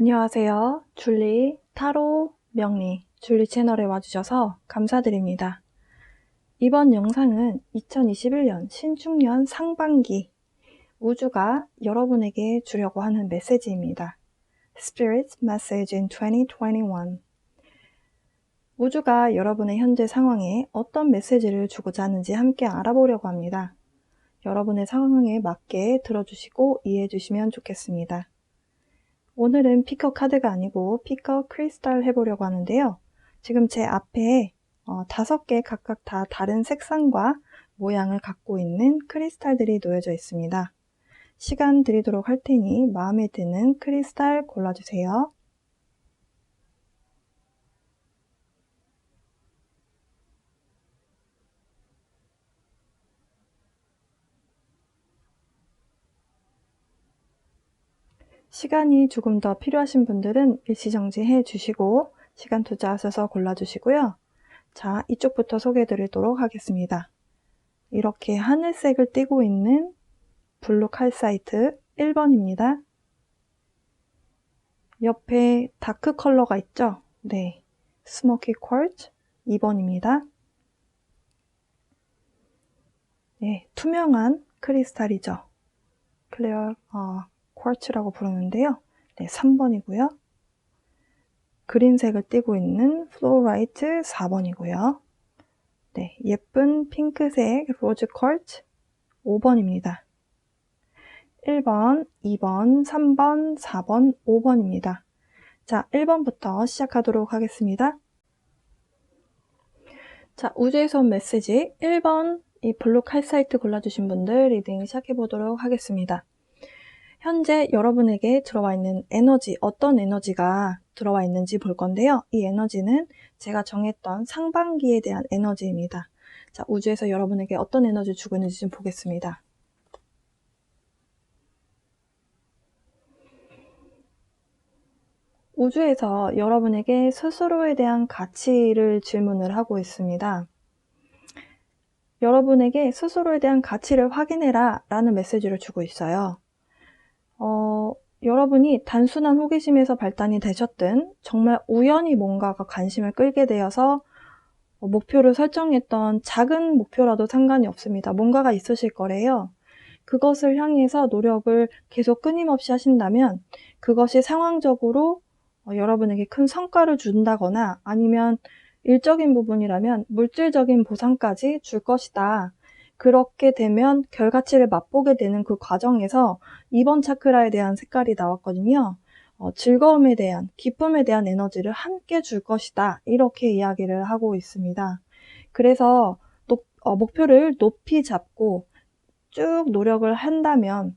안녕하세요. 줄리 타로 명리 줄리 채널에 와주셔서 감사드립니다. 이번 영상은 2021년 신축년 상반기 우주가 여러분에게 주려고 하는 메시지입니다. Spirit Message in 2021. 우주가 여러분의 현재 상황에 어떤 메시지를 주고자 하는지 함께 알아보려고 합니다. 여러분의 상황에 맞게 들어주시고 이해해 주시면 좋겠습니다. 오늘은 피커 카드가 아니고 피커 크리스탈 해보려고 하는데요. 지금 제 앞에 5개 각각 다 다른 색상과 모양을 갖고 있는 크리스탈들이 놓여져 있습니다. 시간 드리도록 할 테니 마음에 드는 크리스탈 골라주세요. 시간이 조금 더 필요하신 분들은 일시정지 해주시고 시간 투자하셔서 골라주시고요. 자, 이쪽부터 소개해 드리도록 하겠습니다. 이렇게 하늘색을 띠고 있는 블루 칼사이트 1번입니다. 옆에 다크 컬러가 있죠? 네, 스모키 쿼츠 2번입니다. 네, 투명한 크리스탈이죠. 클리어 쿼츠라고 부르는데요. 네, 3번이고요. 그린색을 띠고 있는 플로라이트 4번이고요. 네, 예쁜 핑크색 로즈 쿼츠 5번입니다. 1번, 2번, 3번, 4번, 5번입니다. 자, 1번부터 시작하도록 하겠습니다. 자, 우주에서 온 메시지 1번 이 블루 칼사이트 골라주신 분들 리딩 시작해보도록 하겠습니다. 현재 여러분에게 들어와 있는 에너지, 어떤 에너지가 들어와 있는지 볼 건데요. 이 에너지는 제가 정했던 상반기에 대한 에너지입니다. 자, 우주에서 여러분에게 어떤 에너지 주고 있는지 좀 보겠습니다. 우주에서 여러분에게 스스로에 대한 가치를 질문을 하고 있습니다. 여러분에게 스스로에 대한 가치를 확인해라 라는 메시지를 주고 있어요. 여러분이 단순한 호기심에서 발단이 되셨든 정말 우연히 뭔가가 관심을 끌게 되어서 목표를 설정했던 작은 목표라도 상관이 없습니다. 뭔가가 있으실 거래요. 그것을 향해서 노력을 계속 끊임없이 하신다면 그것이 상황적으로 여러분에게 큰 성과를 준다거나 아니면 일적인 부분이라면 물질적인 보상까지 줄 것이다. 그렇게 되면 결과치를 맛보게 되는 그 과정에서 2번 차크라에 대한 색깔이 나왔거든요. 즐거움에 대한, 기쁨에 대한 에너지를 함께 줄 것이다. 이렇게 이야기를 하고 있습니다. 그래서 목표를 높이 잡고 쭉 노력을 한다면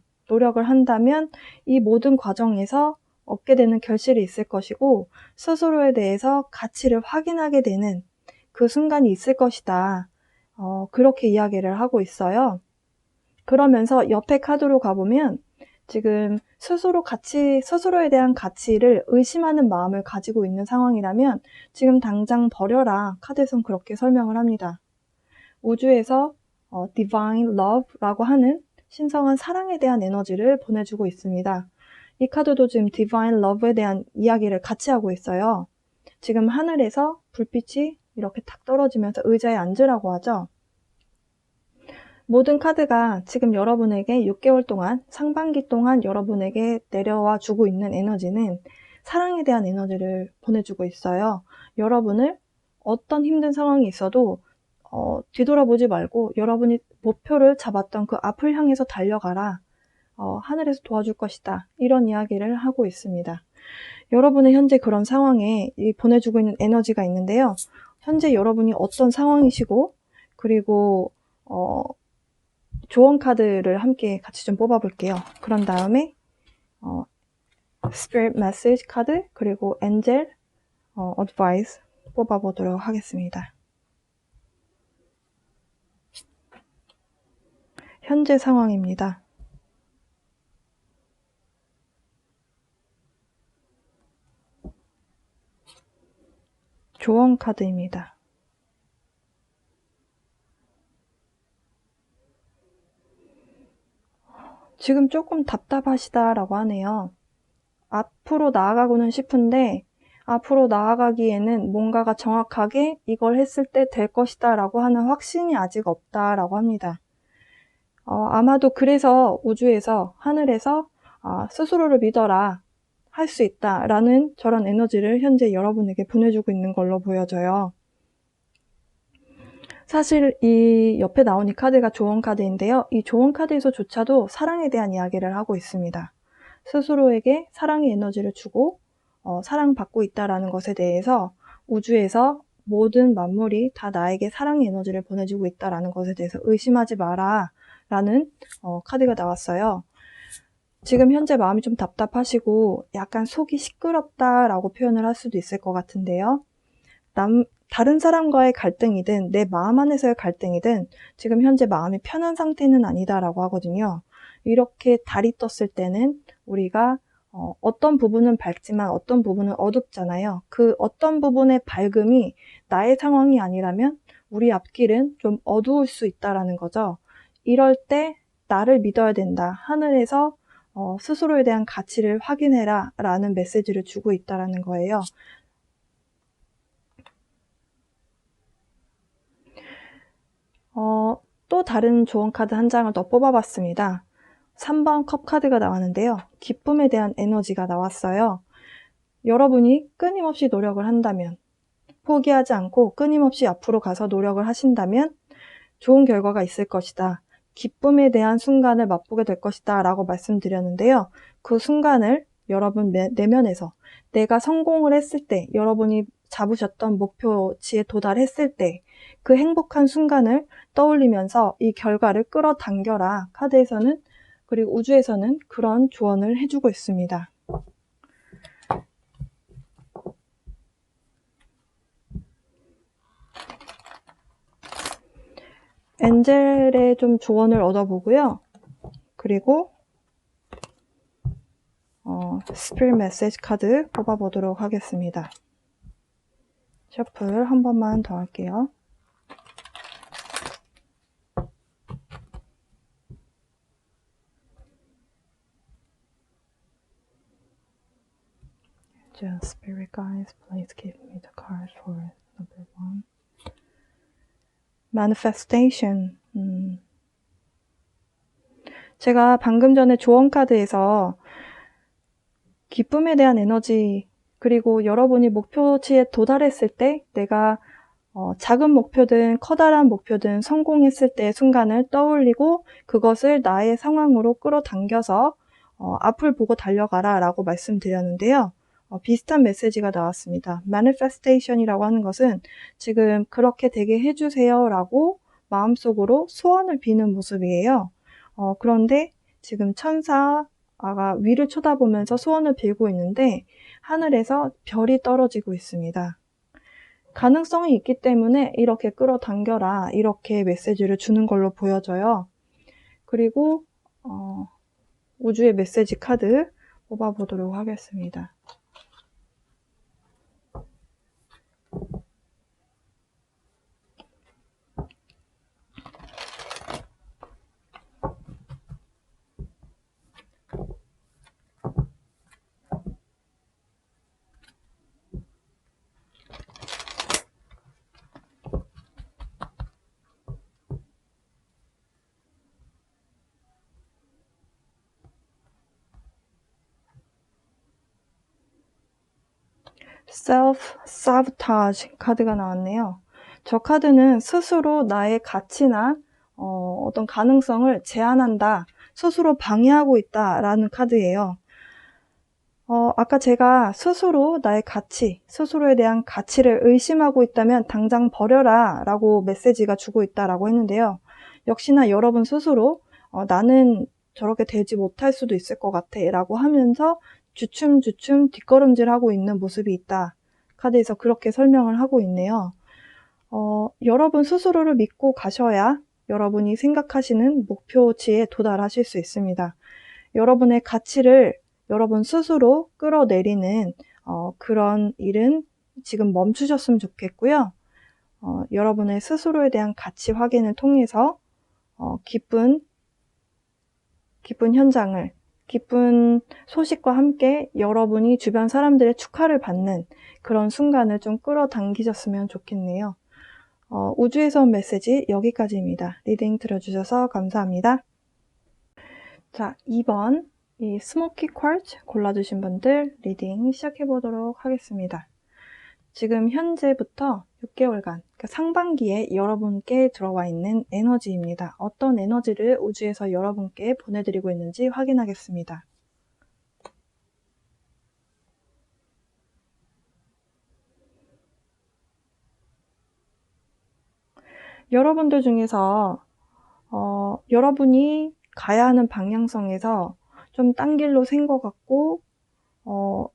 이 모든 과정에서 얻게 되는 결실이 있을 것이고 스스로에 대해서 가치를 확인하게 되는 그 순간이 있을 것이다. 그렇게 이야기를 하고 있어요. 그러면서 옆에 카드로 가보면 지금 스스로에 대한 가치를 의심하는 마음을 가지고 있는 상황이라면 지금 당장 버려라. 카드에선 그렇게 설명을 합니다. 우주에서 Divine Love라고 하는 신성한 사랑에 대한 에너지를 보내주고 있습니다. 이 카드도 지금 Divine Love에 대한 이야기를 같이 하고 있어요. 지금 하늘에서 불빛이 이렇게 탁 떨어지면서 의자에 앉으라고 하죠. 모든 카드가 지금 여러분에게 6개월 동안, 상반기 동안 여러분에게 내려와 주고 있는 에너지는 사랑에 대한 에너지를 보내주고 있어요. 여러분을 어떤 힘든 상황이 있어도 뒤돌아보지 말고 여러분이 목표를 잡았던 그 앞을 향해서 달려가라. 하늘에서 도와줄 것이다. 이런 이야기를 하고 있습니다. 여러분의 현재 그런 상황에 보내주고 있는 에너지가 있는데요. 현재 여러분이 어떤 상황이시고 그리고 조언 카드를 함께 같이 좀 뽑아볼게요. 그런 다음에 Spirit Message 카드 그리고 Angel Advice 뽑아보도록 하겠습니다. 현재 상황입니다. 조언 카드입니다. 지금 조금 답답하시다라고 하네요. 앞으로 나아가고는 싶은데 앞으로 나아가기에는 뭔가가 정확하게 이걸 했을 때 될 것이다 라고 하는 확신이 아직 없다 라고 합니다. 아마도 그래서 우주에서, 하늘에서 스스로를 믿어라, 할 수 있다 라는 저런 에너지를 현재 여러분에게 보내주고 있는 걸로 보여져요. 사실 이 옆에 나온 이 카드가 조언 카드인데요. 이 조언 카드에서조차도 사랑에 대한 이야기를 하고 있습니다. 스스로에게 사랑의 에너지를 주고 사랑받고 있다라는 것에 대해서 우주에서 모든 만물이 다 나에게 사랑의 에너지를 보내주고 있다라는 것에 대해서 의심하지 마라 라는 카드가 나왔어요. 지금 현재 마음이 좀 답답하시고 약간 속이 시끄럽다라고 표현을 할 수도 있을 것 같은데요. 다른 사람과의 갈등이든 내 마음 안에서의 갈등이든 지금 현재 마음이 편한 상태는 아니다라고 하거든요. 이렇게 달이 떴을 때는 우리가 어떤 부분은 밝지만 어떤 부분은 어둡잖아요. 그 어떤 부분의 밝음이 나의 상황이 아니라면 우리 앞길은 좀 어두울 수 있다라는 거죠. 이럴 때 나를 믿어야 된다. 하늘에서 스스로에 대한 가치를 확인해라 라는 메시지를 주고 있다라는 거예요. 또 다른 조언 카드 한 장을 더 뽑아봤습니다. 3번 컵 카드가 나왔는데요. 기쁨에 대한 에너지가 나왔어요. 여러분이 끊임없이 노력을 한다면, 포기하지 않고 끊임없이 앞으로 가서 노력을 하신다면 좋은 결과가 있을 것이다. 기쁨에 대한 순간을 맛보게 될 것이다 라고 말씀드렸는데요. 그 순간을 여러분 내면에서 내가 성공을 했을 때, 여러분이 잡으셨던 목표치에 도달했을 때 그 행복한 순간을 떠올리면서 이 결과를 끌어당겨라. 카드에서는, 그리고 우주에서는 그런 조언을 해주고 있습니다. 엔젤의 좀 조언을 얻어보고요. 그리고 스피릿 메시지 카드 뽑아보도록 하겠습니다. 셔플 한 번만 더 할게요. Spirit guides, please give me the card for number 1. Manifestation. 제가 방금 전에 조언 카드에서 기쁨에 대한 에너지, 그리고 여러분이 목표치에 도달했을 때 내가 작은 목표든 커다란 목표든 성공했을 때의 순간을 떠올리고 그것을 나의 상황으로 끌어당겨서 앞을 보고 달려가라 라고 말씀드렸는데요. 비슷한 메시지가 나왔습니다. Manifestation이라고 하는 것은 지금 그렇게 되게 해주세요 라고 마음속으로 소원을 비는 모습이에요. 그런데 지금 천사가 위를 쳐다보면서 소원을 빌고 있는데 하늘에서 별이 떨어지고 있습니다. 가능성이 있기 때문에 이렇게 끌어당겨라 이렇게 메시지를 주는 걸로 보여져요. 그리고 우주의 메시지 카드 뽑아보도록 하겠습니다. Self-sabotage 카드가 나왔네요. 저 카드는 스스로 나의 가치나 어떤 가능성을 제한한다, 스스로 방해하고 있다라는 카드예요. 아까 제가 스스로 나의 가치, 스스로에 대한 가치를 의심하고 있다면 당장 버려라 라고 메시지가 주고 있다라고 했는데요. 역시나 여러분 스스로 나는 저렇게 되지 못할 수도 있을 것 같아 라고 하면서 주춤주춤 뒷걸음질하고 있는 모습이 있다. 카드에서 그렇게 설명을 하고 있네요. 여러분 스스로를 믿고 가셔야 여러분이 생각하시는 목표치에 도달하실 수 있습니다. 여러분의 가치를 여러분 스스로 끌어내리는 그런 일은 지금 멈추셨으면 좋겠고요. 여러분의 스스로에 대한 가치 확인을 통해서 기쁜 현장을, 기쁜 소식과 함께 여러분이 주변 사람들의 축하를 받는 그런 순간을 좀 끌어당기셨으면 좋겠네요. 우주에서 온 메시지 여기까지입니다. 리딩 들어주셔서 감사합니다. 자, 2번 이 스모키 쿼츠 골라주신 분들 리딩 시작해보도록 하겠습니다. 지금 현재부터 6개월간, 그러니까 상반기에 여러분께 들어와 있는 에너지입니다. 어떤 에너지를 우주에서 여러분께 보내드리고 있는지 확인하겠습니다. 여러분들 중에서 여러분이 가야 하는 방향성에서 좀 딴 길로 샌 것 같고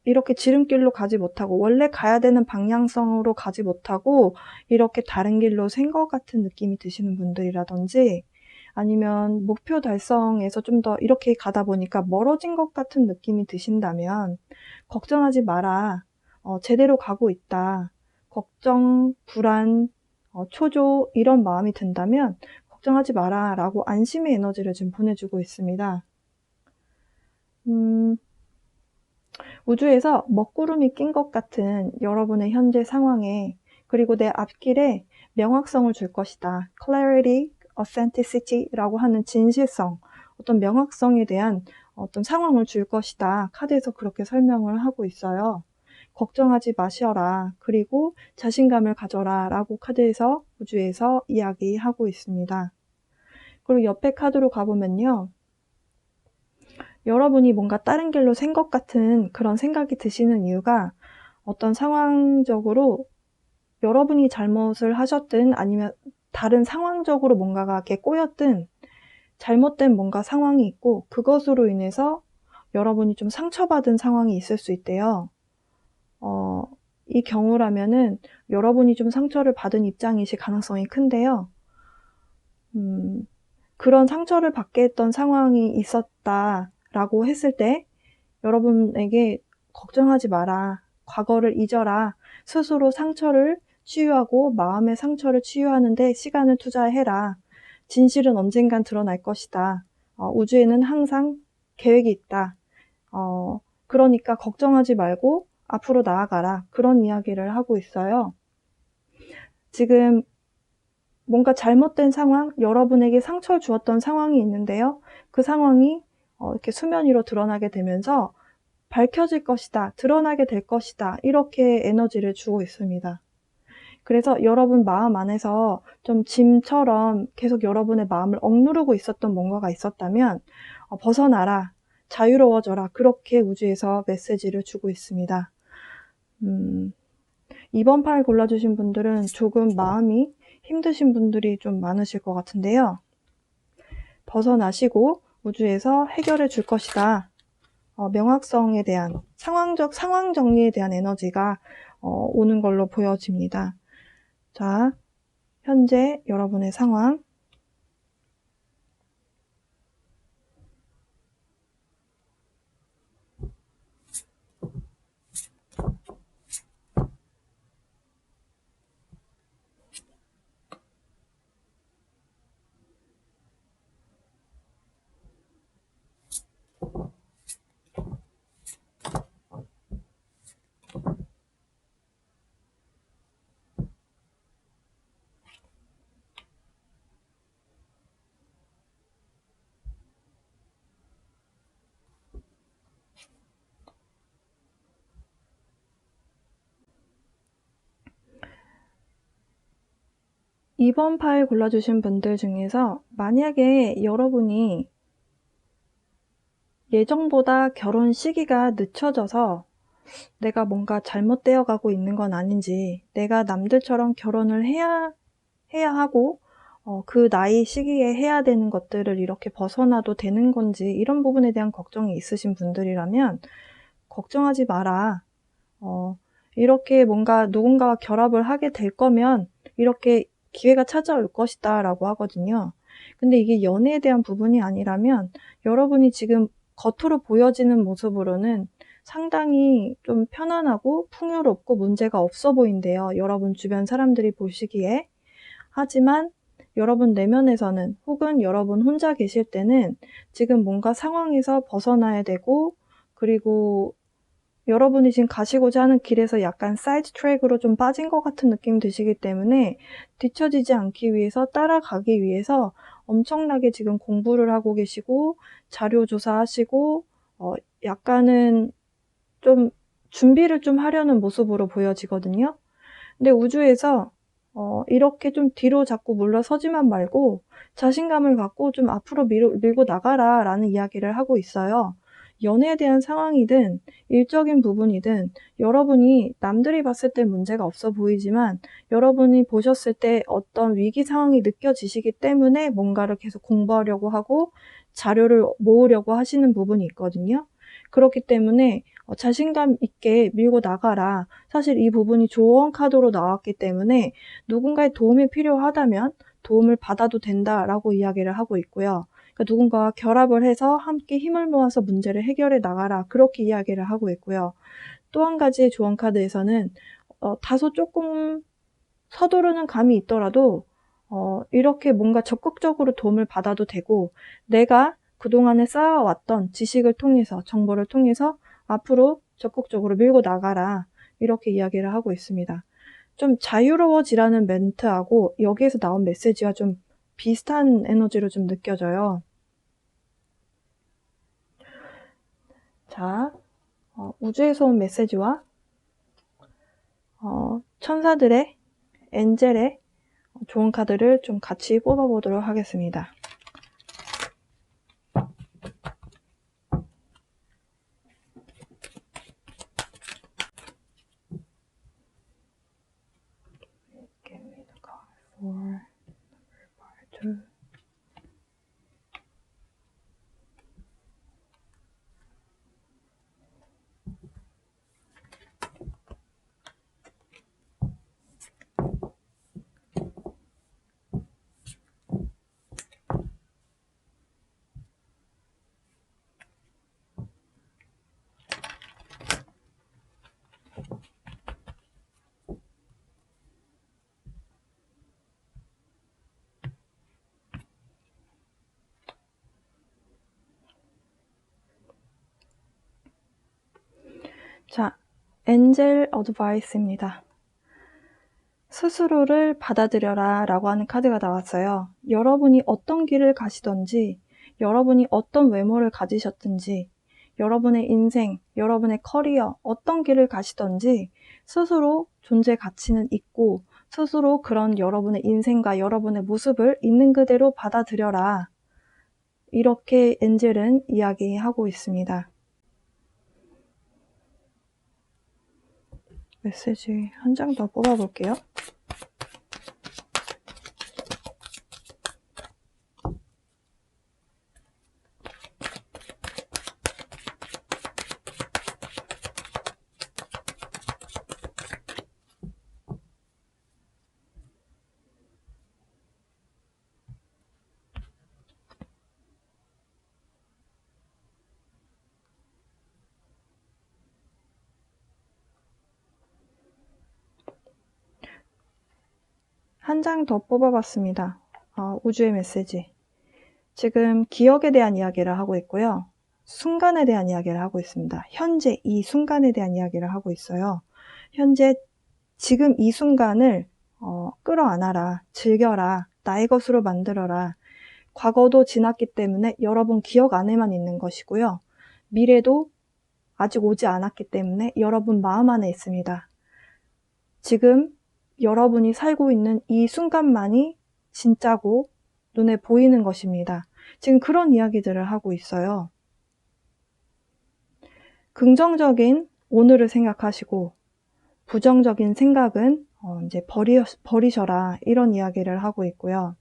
이렇게 지름길로 가지 못하고 원래 가야 되는 방향성으로 가지 못하고 이렇게 다른 길로 샌 것 같은 느낌이 드시는 분들이라든지 아니면 목표 달성에서 좀 더 이렇게 가다 보니까 멀어진 것 같은 느낌이 드신다면 걱정하지 마라. 제대로 가고 있다. 걱정, 불안, 초조 이런 마음이 든다면 걱정하지 마라 라고 안심의 에너지를 지금 보내주고 있습니다. 우주에서 먹구름이 낀 것 같은 여러분의 현재 상황에 그리고 내 앞길에 명확성을 줄 것이다. clarity, authenticity 라고 하는 진실성, 어떤 명확성에 대한 어떤 상황을 줄 것이다. 카드에서 그렇게 설명을 하고 있어요. 걱정하지 마셔라. 그리고 자신감을 가져라. 라고 카드에서 우주에서 이야기하고 있습니다. 그리고 옆에 카드로 가보면요. 여러분이 뭔가 다른 길로 샌 것 같은 그런 생각이 드시는 이유가 어떤 상황적으로 여러분이 잘못을 하셨든 아니면 다른 상황적으로 뭔가가 이렇게 꼬였든 잘못된 뭔가 상황이 있고 그것으로 인해서 여러분이 좀 상처받은 상황이 있을 수 있대요. 이 경우라면은 여러분이 좀 상처를 받은 입장이실 가능성이 큰데요. 그런 상처를 받게 했던 상황이 있었다라고 했을 때 여러분에게 걱정하지 마라. 과거를 잊어라. 스스로 상처를 치유하고 마음의 상처를 치유하는데 시간을 투자해라. 진실은 언젠간 드러날 것이다. 우주에는 항상 계획이 있다. 그러니까 걱정하지 말고 앞으로 나아가라. 그런 이야기를 하고 있어요. 지금 뭔가 잘못된 상황, 여러분에게 상처를 주었던 상황이 있는데요. 그 상황이 이렇게 수면 위로 드러나게 되면서 밝혀질 것이다, 드러나게 될 것이다, 이렇게 에너지를 주고 있습니다. 그래서 여러분 마음 안에서 좀 짐처럼 계속 여러분의 마음을 억누르고 있었던 뭔가가 있었다면 벗어나라, 자유로워져라, 그렇게 우주에서 메시지를 주고 있습니다. 2번 팔 골라주신 분들은 조금 마음이 힘드신 분들이 좀 많으실 것 같은데요. 벗어나시고 우주에서 해결해 줄 것이다. 명확성에 대한 상황 정리에 대한 에너지가 오는 걸로 보여집니다. 자, 현재 여러분의 상황. 이번 파일 골라주신 분들 중에서 만약에 여러분이 예정보다 결혼 시기가 늦춰져서 내가 뭔가 잘못되어 가고 있는 건 아닌지, 내가 남들처럼 결혼을 해야 하고 그 나이 시기에 해야 되는 것들을 이렇게 벗어나도 되는 건지 이런 부분에 대한 걱정이 있으신 분들이라면 걱정하지 마라. 이렇게 뭔가 누군가와 결합을 하게 될 거면 이렇게 기회가 찾아올 것이다 라고 하거든요. 근데 이게 연애에 대한 부분이 아니라면 여러분이 지금 겉으로 보여지는 모습으로는 상당히 좀 편안하고 풍요롭고 문제가 없어 보인대요. 여러분 주변 사람들이 보시기에. 하지만 여러분 내면에서는 혹은 여러분 혼자 계실 때는 지금 뭔가 상황에서 벗어나야 되고, 그리고 여러분이 지금 가시고자 하는 길에서 약간 사이드 트랙으로 좀 빠진 것 같은 느낌이 드시기 때문에 뒤처지지 않기 위해서, 따라가기 위해서 엄청나게 지금 공부를 하고 계시고 자료 조사하시고 약간은 좀 준비를 좀 하려는 모습으로 보여지거든요. 근데 우주에서 이렇게 좀 뒤로 자꾸 물러서지만 말고 자신감을 갖고 좀 앞으로 밀고 나가라 라는 이야기를 하고 있어요. 연애에 대한 상황이든 일적인 부분이든 여러분이 남들이 봤을 때 문제가 없어 보이지만 여러분이 보셨을 때 어떤 위기 상황이 느껴지시기 때문에 뭔가를 계속 공부하려고 하고 자료를 모으려고 하시는 부분이 있거든요. 그렇기 때문에 자신감 있게 밀고 나가라. 사실 이 부분이 조언 카드로 나왔기 때문에 누군가의 도움이 필요하다면 도움을 받아도 된다라고 이야기를 하고 있고요. 그러니까 누군가와 결합을 해서 함께 힘을 모아서 문제를 해결해 나가라. 그렇게 이야기를 하고 있고요. 또 한 가지의 조언 카드에서는 다소 조금 서두르는 감이 있더라도 이렇게 뭔가 적극적으로 도움을 받아도 되고, 내가 그동안에 쌓아왔던 지식을 통해서, 정보를 통해서 앞으로 적극적으로 밀고 나가라. 이렇게 이야기를 하고 있습니다. 좀 자유로워지라는 멘트하고 여기에서 나온 메시지와 좀 비슷한 에너지로 좀 느껴져요. 자, 우주에서 온 메시지와 천사들의, 엔젤의 좋은 카드를 좀 같이 뽑아보도록 하겠습니다. Give me the card for part 2. 자, 엔젤 어드바이스입니다. 스스로를 받아들여라 라고 하는 카드가 나왔어요. 여러분이 어떤 길을 가시던지, 여러분이 어떤 외모를 가지셨든지, 여러분의 인생, 여러분의 커리어, 어떤 길을 가시던지 스스로 존재 가치는 있고, 스스로 그런 여러분의 인생과 여러분의 모습을 있는 그대로 받아들여라. 이렇게 엔젤은 이야기하고 있습니다. 메시지 한 장 더 뽑아볼게요. 한 장 더 뽑아봤습니다. 우주의 메시지. 지금 기억에 대한 이야기를 하고 있고요. 순간에 대한 이야기를 하고 있습니다. 현재 이 순간에 대한 이야기를 하고 있어요. 현재 지금 이 순간을 끌어안아라, 즐겨라, 나의 것으로 만들어라. 과거도 지났기 때문에 여러분 기억 안에만 있는 것이고요. 미래도 아직 오지 않았기 때문에 여러분 마음 안에 있습니다. 지금 여러분이 살고 있는 이 순간만이 진짜고 눈에 보이는 것입니다. 지금 그런 이야기들을 하고 있어요. 긍정적인 오늘을 생각하시고 부정적인 생각은 이제 버리셔라, 이런 이야기를 하고 있고요.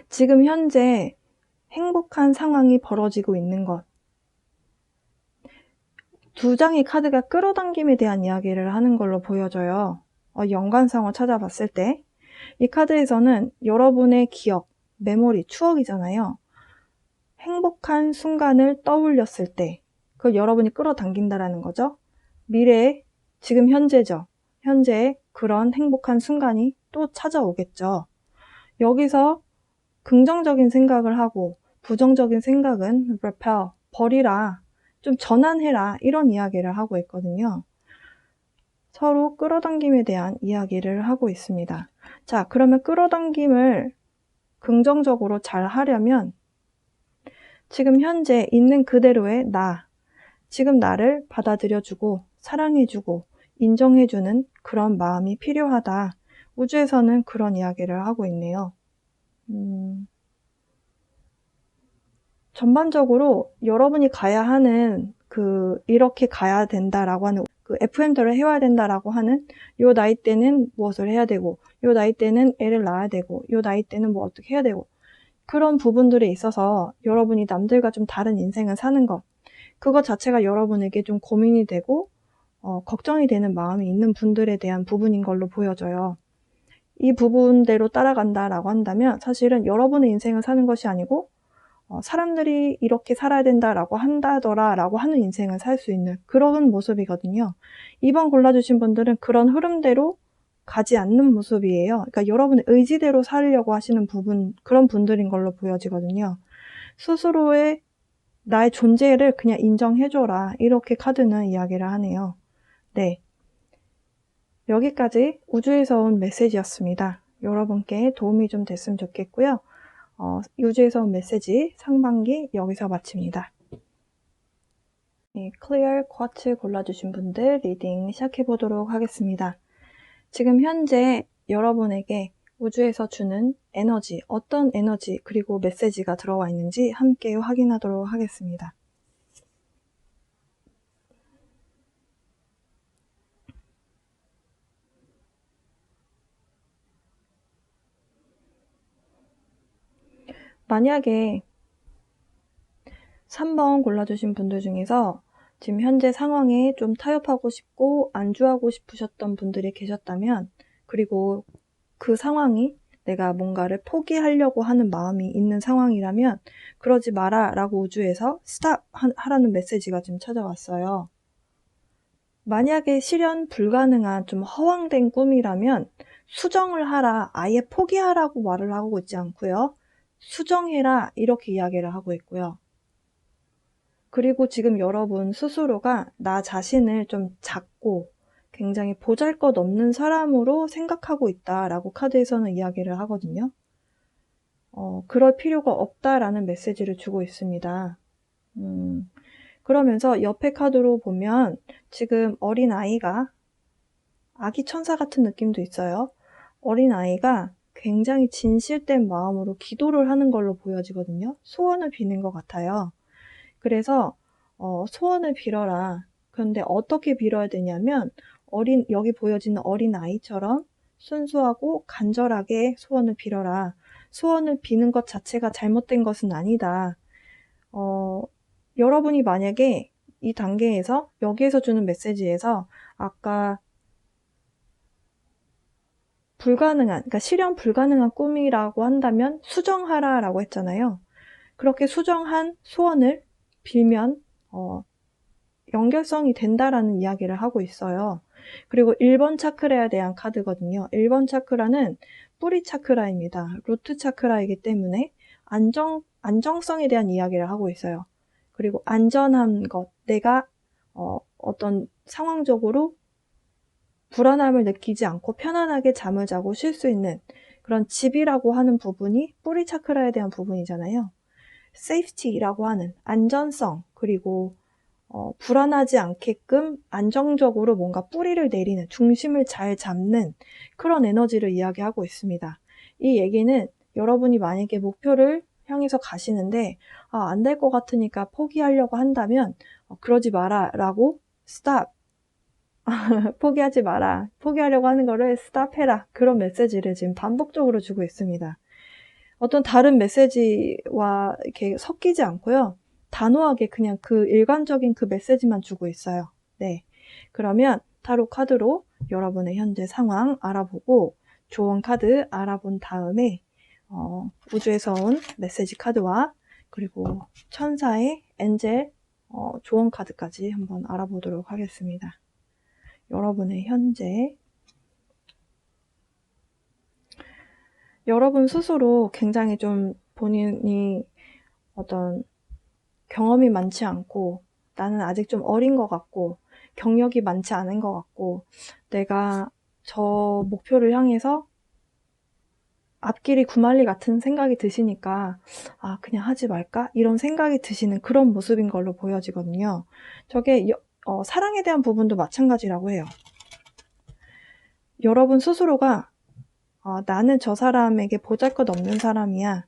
지금 현재 행복한 상황이 벌어지고 있는 것. 두 장의 카드가 끌어당김에 대한 이야기를 하는 걸로 보여져요. 연관성을 찾아봤을 때 이 카드에서는 여러분의 기억, 메모리, 추억이잖아요. 행복한 순간을 떠올렸을 때 그걸 여러분이 끌어당긴다라는 거죠. 미래에 지금 현재죠. 현재 그런 행복한 순간이 또 찾아오겠죠. 여기서 긍정적인 생각을 하고 부정적인 생각은 repel, 버리라, 좀 전환해라, 이런 이야기를 하고 있거든요. 서로 끌어당김에 대한 이야기를 하고 있습니다. 자, 그러면 끌어당김을 긍정적으로 잘 하려면 지금 현재 있는 그대로의 나, 지금 나를 받아들여주고 사랑해주고 인정해주는 그런 마음이 필요하다. 우주에서는 그런 이야기를 하고 있네요. 전반적으로 여러분이 가야 하는 이렇게 가야 된다라고 하는 FM대로 해와야 된다라고 하는 요 나이 때는 무엇을 해야 되고 요 나이 때는 애를 낳아야 되고 요 나이 때는 뭐 어떻게 해야 되고 그런 부분들에 있어서 여러분이 남들과 좀 다른 인생을 사는 것, 그것 자체가 여러분에게 좀 고민이 되고 걱정이 되는 마음이 있는 분들에 대한 부분인 걸로 보여져요. 이 부분대로 따라간다라고 한다면 사실은 여러분의 인생을 사는 것이 아니고 사람들이 이렇게 살아야 된다라고 한다더라 라고 하는 인생을 살 수 있는 그런 모습이거든요. 2번 골라주신 분들은 그런 흐름대로 가지 않는 모습이에요. 그러니까 여러분의 의지대로 살려고 하시는 그런 분들인 걸로 보여지거든요. 스스로의 나의 존재를 그냥 인정해줘라, 이렇게 카드는 이야기를 하네요. 네, 여기까지 우주에서 온 메시지였습니다. 여러분께 도움이 좀 됐으면 좋겠고요. 우주에서 온 메시지 상반기 여기서 마칩니다. 네, 클리어 쿼츠 골라주신 분들 리딩 시작해보도록 하겠습니다. 지금 현재 여러분에게 우주에서 주는 에너지, 어떤 에너지 그리고 메시지가 들어와 있는지 함께 확인하도록 하겠습니다. 만약에 3번 골라주신 분들 중에서 지금 현재 상황에 좀 타협하고 싶고 안주하고 싶으셨던 분들이 계셨다면, 그리고 그 상황이 내가 뭔가를 포기하려고 하는 마음이 있는 상황이라면 그러지 마라 라고 우주에서 스탑 하라는 메시지가 지금 찾아왔어요. 만약에 실현 불가능한 좀 허황된 꿈이라면 수정을 하라, 아예 포기하라고 말을 하고 있지 않고요. 수정해라, 이렇게 이야기를 하고 있고요. 그리고 지금 여러분 스스로가 나 자신을 좀 작고 굉장히 보잘것없는 사람으로 생각하고 있다라고 카드에서는 이야기를 하거든요. 그럴 필요가 없다라는 메시지를 주고 있습니다. 그러면서 옆에 카드로 보면 지금 어린아이가, 아기 천사 같은 느낌도 있어요. 어린아이가 굉장히 진실된 마음으로 기도를 하는 걸로 보여지거든요. 소원을 비는 것 같아요. 그래서 소원을 빌어라. 그런데 어떻게 빌어야 되냐면 여기 보여지는 어린아이처럼 순수하고 간절하게 소원을 빌어라. 소원을 비는 것 자체가 잘못된 것은 아니다. 여러분이 만약에 이 단계에서 여기에서 주는 메시지에서 아까 그러니까 실현 불가능한 꿈이라고 한다면 수정하라라고 했잖아요. 그렇게 수정한 소원을 빌면 연결성이 된다라는 이야기를 하고 있어요. 그리고 1번 차크라에 대한 카드거든요. 1번 차크라는 뿌리 차크라입니다. 루트 차크라이기 때문에 안정성에 대한 이야기를 하고 있어요. 그리고 안전한 것, 내가 어떤 상황적으로 불안함을 느끼지 않고 편안하게 잠을 자고 쉴 수 있는 그런 집이라고 하는 부분이 뿌리 차크라에 대한 부분이잖아요. safety라고 하는 안전성, 그리고 불안하지 않게끔 안정적으로 뭔가 뿌리를 내리는, 중심을 잘 잡는 그런 에너지를 이야기하고 있습니다. 이 얘기는 여러분이 만약에 목표를 향해서 가시는데 안 될 것 같으니까 포기하려고 한다면 그러지 마라 라고 스탑, 포기하지 마라, 포기하려고 하는 거를 스탑해라, 그런 메시지를 지금 반복적으로 주고 있습니다. 어떤 다른 메시지와 이렇게 섞이지 않고요. 단호하게 그냥 일관적인 그 메시지만 주고 있어요. 네. 그러면 타로 카드로 여러분의 현재 상황 알아보고 조언 카드 알아본 다음에 우주에서 온 메시지 카드와 그리고 천사의 엔젤 조언 카드까지 한번 알아보도록 하겠습니다. 여러분의 현재 여러분 스스로 굉장히 좀 본인이 어떤 경험이 많지 않고 나는 아직 좀 어린 것 같고 경력이 많지 않은 것 같고 내가 저 목표를 향해서 앞길이 구말리 같은 생각이 드시니까 그냥 하지 말까? 이런 생각이 드시는 그런 모습인 걸로 보여지거든요. 저게 사랑에 대한 부분도 마찬가지라고 해요. 여러분 스스로가 나는 저 사람에게 보잘것없는 사람이야.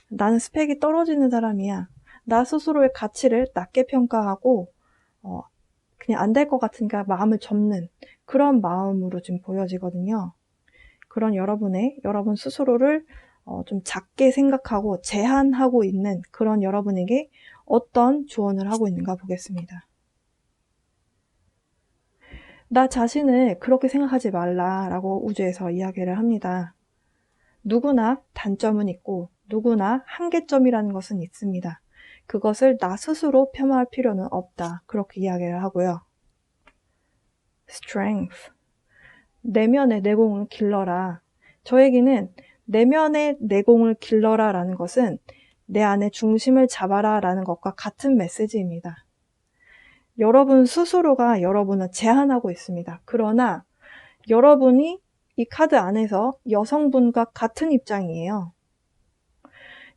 나는 스펙이 떨어지는 사람이야. 나 스스로의 가치를 낮게 평가하고 그냥 안 될 것 같으니까 마음을 접는 그런 마음으로 지금 보여지거든요. 그런 여러분 스스로를 좀 작게 생각하고 제한하고 있는 그런 여러분에게 어떤 조언을 하고 있는가 보겠습니다. 나 자신을 그렇게 생각하지 말라라고 우주에서 이야기를 합니다. 누구나 단점은 있고 누구나 한계점이라는 것은 있습니다. 그것을 나 스스로 폄하할 필요는 없다. 그렇게 이야기를 하고요. Strength. 내면의 내공을 길러라. 저에게는 내면의 내공을 길러라 라는 것은 내 안에 중심을 잡아라 라는 것과 같은 메시지입니다. 여러분 스스로가 여러분을 제한하고 있습니다. 그러나 여러분이 이 카드 안에서 여성분과 같은 입장이에요.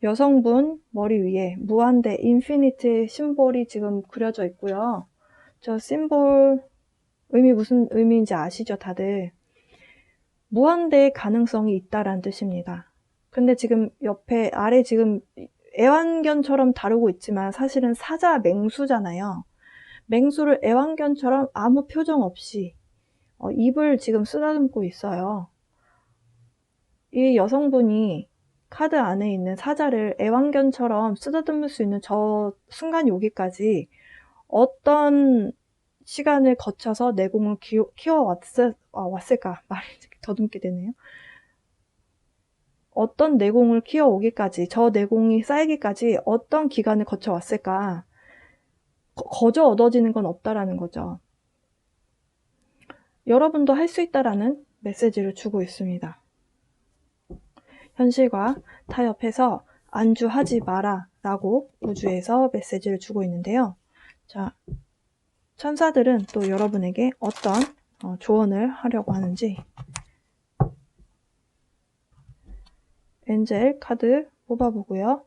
여성분 머리 위에 무한대 인피니트 심볼이 지금 그려져 있고요. 저 심볼 의미 무슨 의미인지 아시죠, 다들? 무한대의 가능성이 있다라는 뜻입니다. 근데 지금 옆에 아래 지금 애완견처럼 다루고 있지만 사실은 사자 맹수잖아요. 맹수를 애완견처럼 아무 표정 없이 입을 지금 쓰다듬고 있어요. 이 여성분이 카드 안에 있는 사자를 애완견처럼 쓰다듬을 수 있는 저 순간 여기까지 어떤 시간을 거쳐서 내공을 키워왔을까? 말이 더듬게 되네요. 어떤 내공을 키워오기까지, 저 내공이 쌓이기까지 어떤 기간을 거쳐왔을까? 거저 얻어지는 건 없다라는 거죠. 여러분도 할 수 있다라는 메시지를 주고 있습니다. 현실과 타협해서 안주하지 마라 라고 우주에서 메시지를 주고 있는데요. 자, 천사들은 또 여러분에게 어떤 조언을 하려고 하는지 엔젤 카드 뽑아보고요.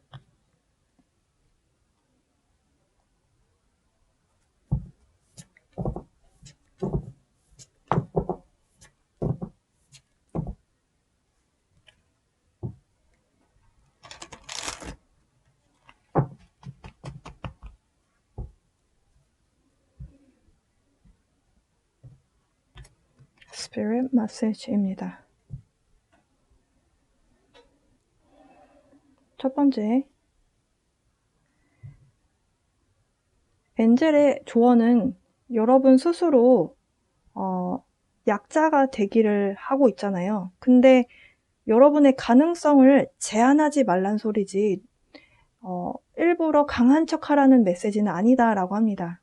Spirit Message입니다. 첫 번째, 엔젤의 조언은 여러분 스스로 약자가 되기를 하고 있잖아요. 근데 여러분의 가능성을 제한하지 말란 소리지 일부러 강한 척하라는 메시지는 아니다라고 합니다.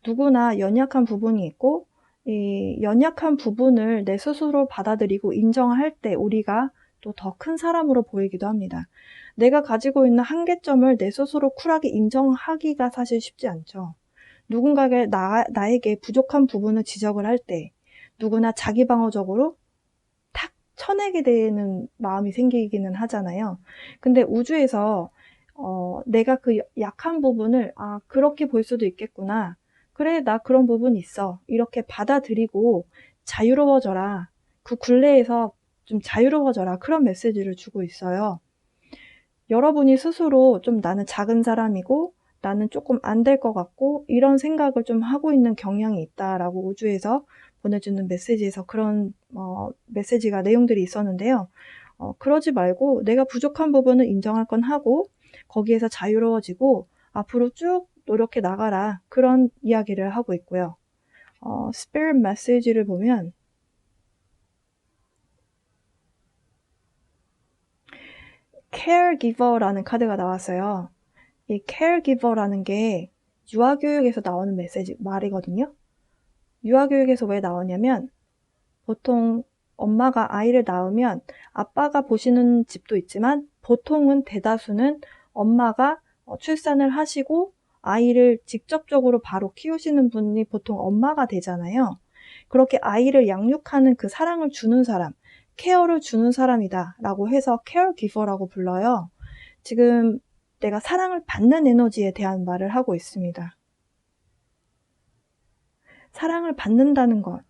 누구나 연약한 부분이 있고 이 연약한 부분을 내 스스로 받아들이고 인정할 때 우리가 또 더 큰 사람으로 보이기도 합니다. 내가 가지고 있는 한계점을 내 스스로 쿨하게 인정하기가 사실 쉽지 않죠. 누군가에게 나에게 부족한 부분을 지적을 할 때 누구나 자기 방어적으로 탁 쳐내게 되는 마음이 생기기는 하잖아요. 근데 우주에서 내가 그 약한 부분을 그렇게 볼 수도 있겠구나. 그래, 나 그런 부분 있어. 이렇게 받아들이고 자유로워져라. 그 굴레에서 좀 자유로워져라. 그런 메시지를 주고 있어요. 여러분이 스스로 좀 나는 작은 사람이고 나는 조금 안 될 것 같고 이런 생각을 좀 하고 있는 경향이 있다라고 우주에서 보내주는 메시지에서 그런 메시지가 내용들이 있었는데요. 그러지 말고 내가 부족한 부분을 인정할 건 하고 거기에서 자유로워지고 앞으로 쭉 노력해 나가라. 그런 이야기를 하고 있고요. 스피릿 메시지를 보면 caregiver라는 카드가 나왔어요. 이 caregiver라는 게 유아교육에서 나오는 말이거든요. 유아교육에서 왜 나오냐면 보통 엄마가 아이를 낳으면 아빠가 보시는 집도 있지만 보통은 대다수는 엄마가 출산을 하시고 아이를 직접적으로 바로 키우시는 분이 보통 엄마가 되잖아요. 그렇게 아이를 양육하는 그 사랑을 주는 사람, 케어를 주는 사람이다 라고 해서 caregiver라고 불러요. 지금 내가 사랑을 받는 에너지에 대한 말을 하고 있습니다. 사랑을 받는다는 것.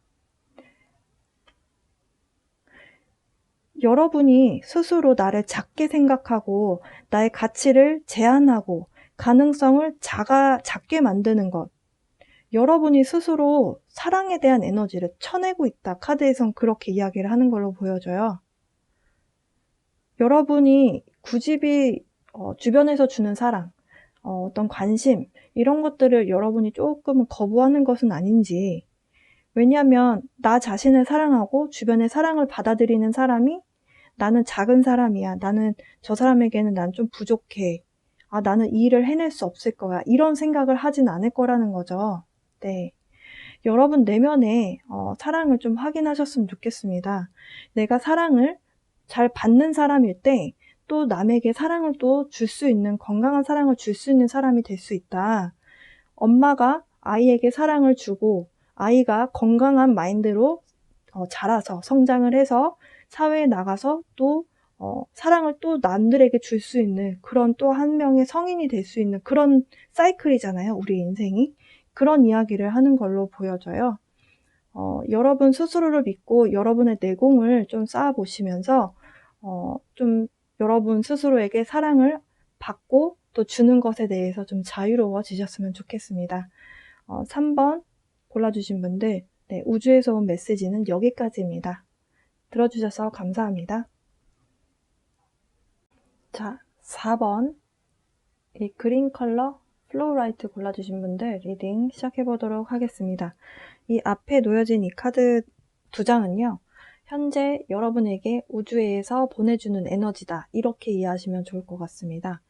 여러분이 스스로 나를 작게 생각하고 나의 가치를 제한하고 가능성을 작게 만드는 것. 여러분이 스스로 사랑에 대한 에너지를 쳐내고 있다. 카드에선 그렇게 이야기를 하는 걸로 보여져요. 여러분이 굳이 주변에서 주는 사랑, 어떤 관심 이런 것들을 여러분이 조금 거부하는 것은 아닌지. 왜냐하면 나 자신을 사랑하고 주변의 사랑을 받아들이는 사람이 나는 작은 사람이야. 나는 저 사람에게는 난 좀 부족해. 아, 나는 이 일을 해낼 수 없을 거야. 이런 생각을 하진 않을 거라는 거죠. 네. 여러분 내면에 사랑을 좀 확인하셨으면 좋겠습니다. 내가 사랑을 잘 받는 사람일 때 또 남에게 사랑을 또 줄 수 있는, 건강한 사랑을 줄 수 있는 사람이 될 수 있다. 엄마가 아이에게 사랑을 주고 아이가 건강한 마인드로 자라서 성장을 해서 사회에 나가서 또 사랑을 또 남들에게 줄 수 있는 그런 또 한 명의 성인이 될 수 있는 그런 사이클이잖아요. 우리 인생이. 그런 이야기를 하는 걸로 보여져요. 여러분 스스로를 믿고 여러분의 내공을 좀 쌓아보시면서 좀 여러분 스스로에게 사랑을 받고 또 주는 것에 대해서 좀 자유로워지셨으면 좋겠습니다. 3번 골라주신 분들, 네, 우주에서 온 메시지는 여기까지입니다. 들어주셔서 감사합니다. 자, 4번 이 그린 컬러 플로우라이트 골라주신 분들 리딩 시작해보도록 하겠습니다. 이 앞에 놓여진 이 카드 2장은요. 현재 여러분에게 우주에서 보내주는 에너지다. 이렇게 이해하시면 좋을 것 같습니다.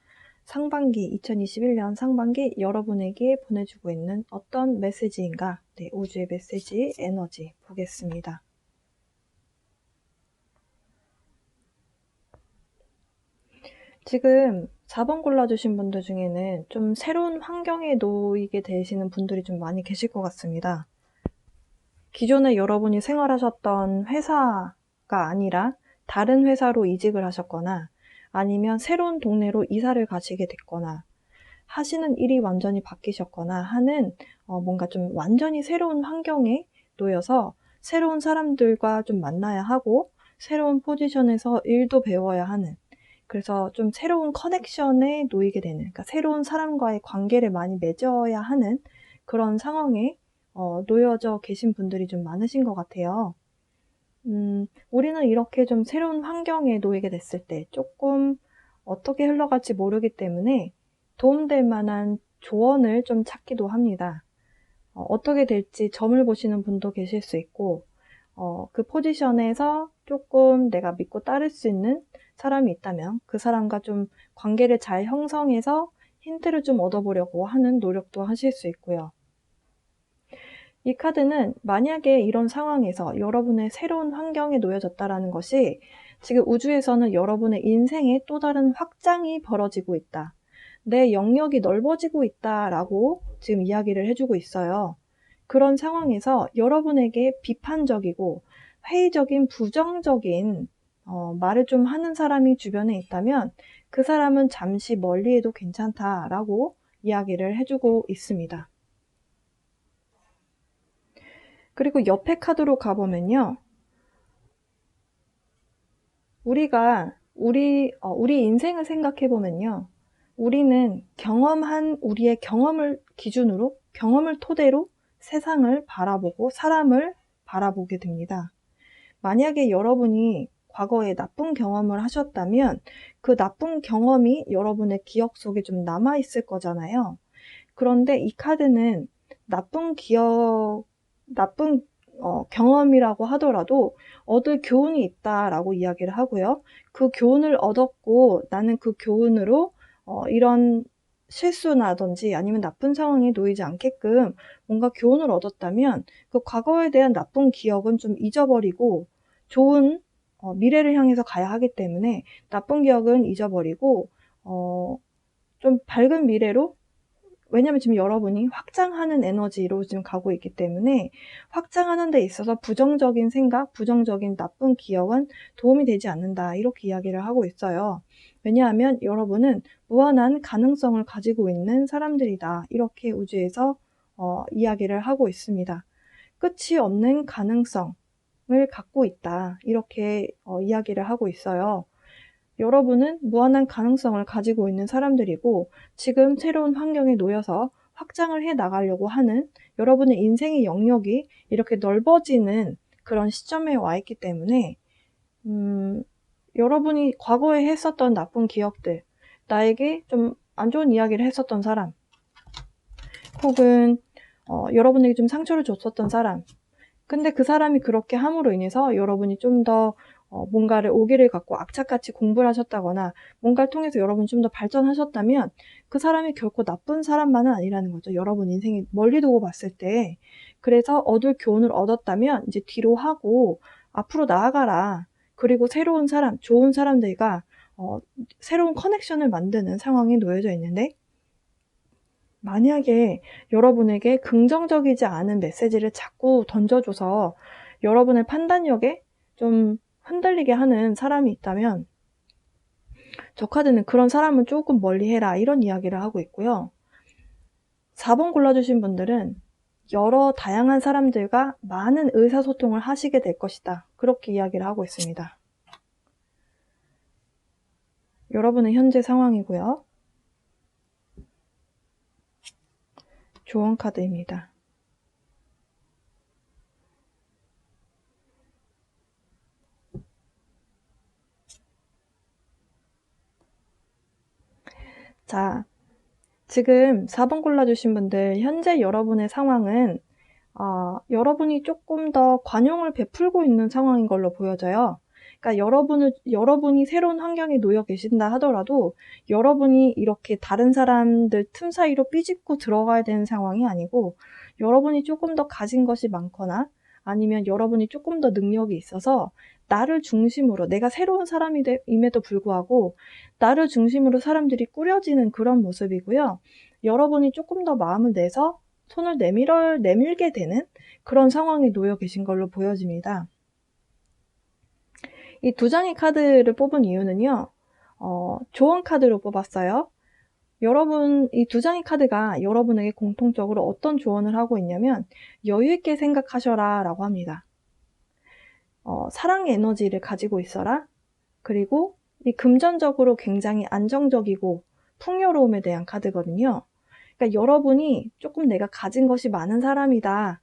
상반기, 2021년 상반기 여러분에게 보내주고 있는 어떤 메시지인가? 네, 우주의 메시지, 에너지 보겠습니다. 지금 4번 골라주신 분들 중에는 좀 새로운 환경에 놓이게 되시는 분들이 좀 많이 계실 것 같습니다. 기존에 여러분이 생활하셨던 회사가 아니라 다른 회사로 이직을 하셨거나 아니면 새로운 동네로 이사를 가시게 됐거나 하시는 일이 완전히 바뀌셨거나 하는 뭔가 좀 완전히 새로운 환경에 놓여서 새로운 사람들과 좀 만나야 하고 새로운 포지션에서 일도 배워야 하는, 그래서 좀 새로운 커넥션에 놓이게 되는, 그러니까 새로운 사람과의 관계를 많이 맺어야 하는 그런 상황에 놓여져 계신 분들이 좀 많으신 것 같아요. 우리는 이렇게 좀 새로운 환경에 놓이게 됐을 때 조금 어떻게 흘러갈지 모르기 때문에 도움될 만한 조언을 좀 찾기도 합니다. 어떻게 될지 점을 보시는 분도 계실 수 있고, 그 포지션에서 조금 내가 믿고 따를 수 있는 사람이 있다면 그 사람과 좀 관계를 잘 형성해서 힌트를 좀 얻어보려고 하는 노력도 하실 수 있고요. 이 카드는 만약에 이런 상황에서 여러분의 새로운 환경에 놓여졌다라는 것이 지금 우주에서는 여러분의 인생에 또 다른 확장이 벌어지고 있다. 내 영역이 넓어지고 있다라고 지금 이야기를 해주고 있어요. 그런 상황에서 여러분에게 비판적이고 회의적인 부정적인 말을 좀 하는 사람이 주변에 있다면 그 사람은 잠시 멀리해도 괜찮다라고 이야기를 해주고 있습니다. 그리고 옆에 카드로 가보면요. 우리가 우리 인생을 생각해보면요. 우리는 경험한 우리의 경험을 기준으로, 경험을 토대로 세상을 바라보고 사람을 바라보게 됩니다. 만약에 여러분이 과거에 나쁜 경험을 하셨다면 그 나쁜 경험이 여러분의 기억 속에 좀 남아있을 거잖아요. 그런데 이 카드는 나쁜 경험이라고 하더라도 얻을 교훈이 있다라고 이야기를 하고요. 그 교훈을 얻었고 나는 그 교훈으로 이런 실수나든지 아니면 나쁜 상황에 놓이지 않게끔 뭔가 교훈을 얻었다면 그 과거에 대한 나쁜 기억은 좀 잊어버리고 좋은 미래를 향해서 가야 하기 때문에 나쁜 기억은 잊어버리고 좀 밝은 미래로, 왜냐면 지금 여러분이 확장하는 에너지로 지금 가고 있기 때문에 확장하는 데 있어서 부정적인 생각, 부정적인 나쁜 기억은 도움이 되지 않는다, 이렇게 이야기를 하고 있어요. 왜냐하면 여러분은 무한한 가능성을 가지고 있는 사람들이다, 이렇게 우주에서 이야기를 하고 있습니다. 끝이 없는 가능성을 갖고 있다, 이렇게 이야기를 하고 있어요. 여러분은 무한한 가능성을 가지고 있는 사람들이고, 지금 새로운 환경에 놓여서 확장을 해 나가려고 하는 여러분의 인생의 영역이 이렇게 넓어지는 그런 시점에 와 있기 때문에 여러분이 과거에 했었던 나쁜 기억들, 나에게 좀 안 좋은 이야기를 했었던 사람, 혹은 여러분에게 좀 상처를 줬었던 사람, 근데 그 사람이 그렇게 함으로 인해서 여러분이 좀 더 뭔가를 오기를 갖고 악착같이 공부를 하셨다거나 뭔가를 통해서 여러분이 좀 더 발전하셨다면 그 사람이 결코 나쁜 사람만은 아니라는 거죠. 여러분 인생이 멀리 두고 봤을 때. 그래서 얻을 교훈을 얻었다면 이제 뒤로 하고 앞으로 나아가라. 그리고 새로운 사람, 좋은 사람들과 새로운 커넥션을 만드는 상황에 놓여져 있는데, 만약에 여러분에게 긍정적이지 않은 메시지를 자꾸 던져줘서 여러분의 판단력에 좀 흔들리게 하는 사람이 있다면, 저 카드는 그런 사람은 조금 멀리해라, 이런 이야기를 하고 있고요. 4번 골라주신 분들은 여러 다양한 사람들과 많은 의사소통을 하시게 될 것이다, 그렇게 이야기를 하고 있습니다. 여러분의 현재 상황이고요. 조언 카드입니다. 자, 지금 4번 골라주신 분들, 현재 여러분의 상황은 여러분이 조금 더 관용을 베풀고 있는 상황인 걸로 보여져요. 그러니까 여러분이 새로운 환경에 놓여 계신다 하더라도 여러분이 이렇게 다른 사람들 틈 사이로 삐집고 들어가야 되는 상황이 아니고, 여러분이 조금 더 가진 것이 많거나 아니면 여러분이 조금 더 능력이 있어서 나를 중심으로, 내가 새로운 사람임에도 불구하고 나를 중심으로 사람들이 꾸려지는 그런 모습이고요. 여러분이 조금 더 마음을 내서 손을 내밀게 되는 그런 상황에 놓여 계신 걸로 보여집니다. 이 두 장의 카드를 뽑은 이유는요, 조언 카드로 뽑았어요. 이 두 장의 카드가 여러분에게 공통적으로 어떤 조언을 하고 있냐면, 여유있게 생각하셔라 라고 합니다. 사랑의 에너지를 가지고 있어라. 그리고 이 금전적으로 굉장히 안정적이고 풍요로움에 대한 카드거든요. 그러니까 여러분이 조금 내가 가진 것이 많은 사람이다,